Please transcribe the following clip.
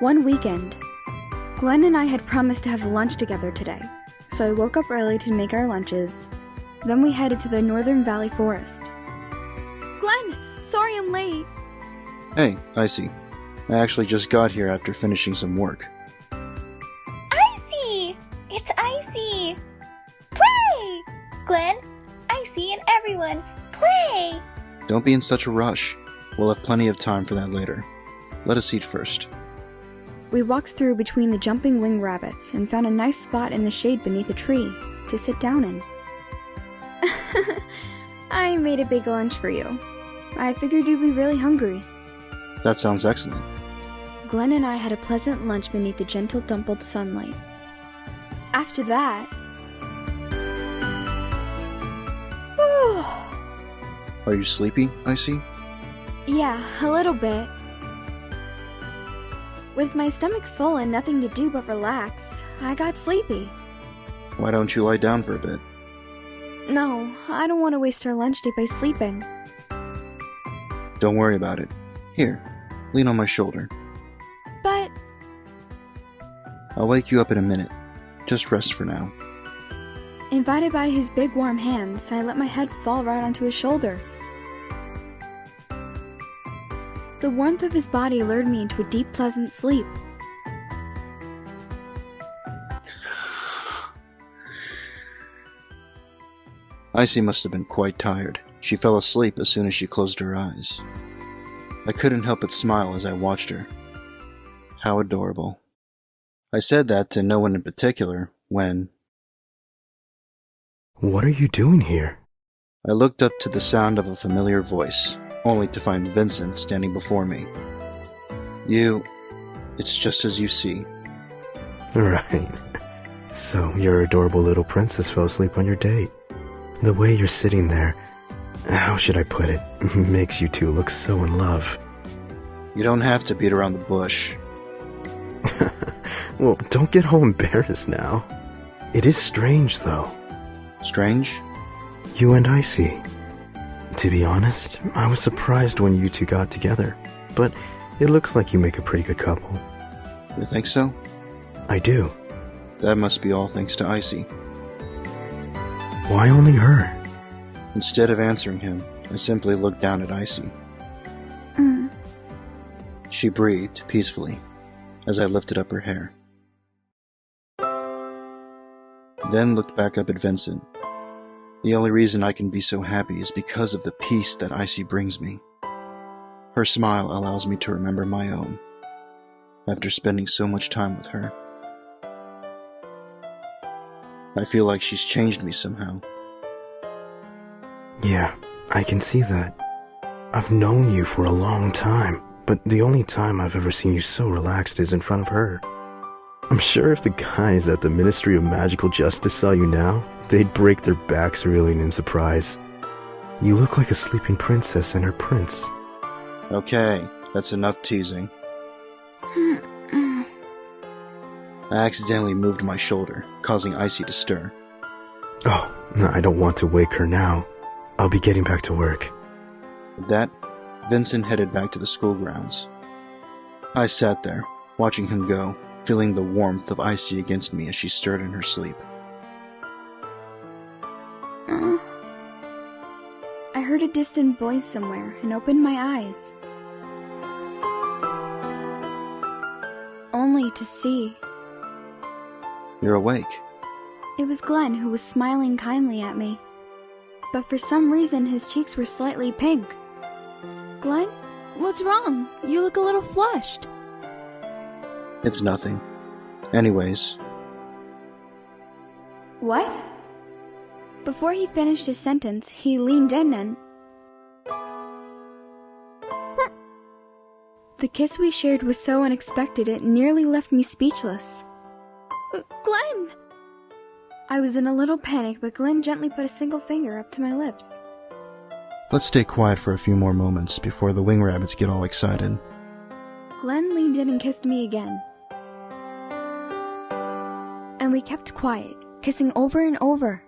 One weekend, Glenn and I had promised to have lunch together today, so I woke up early to make our lunches. Then we headed to the Northern Valley Forest. Glenn, sorry I'm late. Hey, Icy. I actually just got here after finishing some work. Icy! It's Icy! Play! Glenn, Icy and everyone, play! Don't be in such a rush. We'll have plenty of time for that later. Let us eat first. We walked through between the jumping wing rabbits and found a nice spot in the shade beneath a tree to sit down in. I made a big lunch for you. I figured you'd be really hungry. That sounds excellent. Glenn and I had a pleasant lunch beneath the gentle dimpled sunlight. After that... Are you sleepy, Icy? Yeah, a little bit. With my stomach full and nothing to do but relax, I got sleepy. Why don't you lie down for a bit? No, I don't want to waste our lunch day by sleeping. Don't worry about it. Here, lean on my shoulder. But... I'll wake you up in a minute. Just rest for now. Invited by his big warm hands, I let my head fall right onto his shoulder. The warmth of his body lured me into a deep, pleasant sleep. Icy must have been quite tired. She fell asleep as soon as she closed her eyes. I couldn't help but smile as I watched her. How adorable. I said that to no one in particular when... What are you doing here? I looked up to the sound of a familiar voice, only to find Vincent standing before me. It's just as you see. Right. So your adorable little princess fell asleep on your date. The way you're sitting there, how should I put it, makes you two look so in love. You don't have to beat around the bush. Well, don't get all embarrassed now. It is strange, though. Strange? You and Icy. To be honest, I was surprised when you two got together, but it looks like you make a pretty good couple. You think so? I do. That must be all thanks to Icy. Why only her? Instead of answering him, I simply looked down at Icy. She breathed peacefully as I lifted up her hair. Then looked back up at Vincent. The only reason I can be so happy is because of the peace that Icy brings me. Her smile allows me to remember my own, after spending so much time with her. I feel like she's changed me somehow. Yeah, I can see that. I've known you for a long time, but the only time I've ever seen you so relaxed is in front of her. I'm sure if the guys at the Ministry of Magical Justice saw you now, they'd break their backs reeling in surprise. You look like a sleeping princess and her prince. Okay, that's enough teasing. I accidentally moved my shoulder, causing Icy to stir. Oh, no, I don't want to wake her now. I'll be getting back to work. With that, Vincent headed back to the school grounds. I sat there, watching him go, feeling the warmth of Icy against me as she stirred in her sleep. I heard a distant voice somewhere and opened my eyes. Only to see... You're awake. It was Glenn who was smiling kindly at me. But for some reason his cheeks were slightly pink. Glenn, what's wrong? You look a little flushed. It's nothing. Anyways. What? Before he finished his sentence, he leaned in and... The kiss we shared was so unexpected it nearly left me speechless. Glenn! I was in a little panic, but Glenn gently put a single finger up to my lips. Let's stay quiet for a few more moments before the wing rabbits get all excited. Glenn leaned in and kissed me again. And we kept quiet, kissing over and over.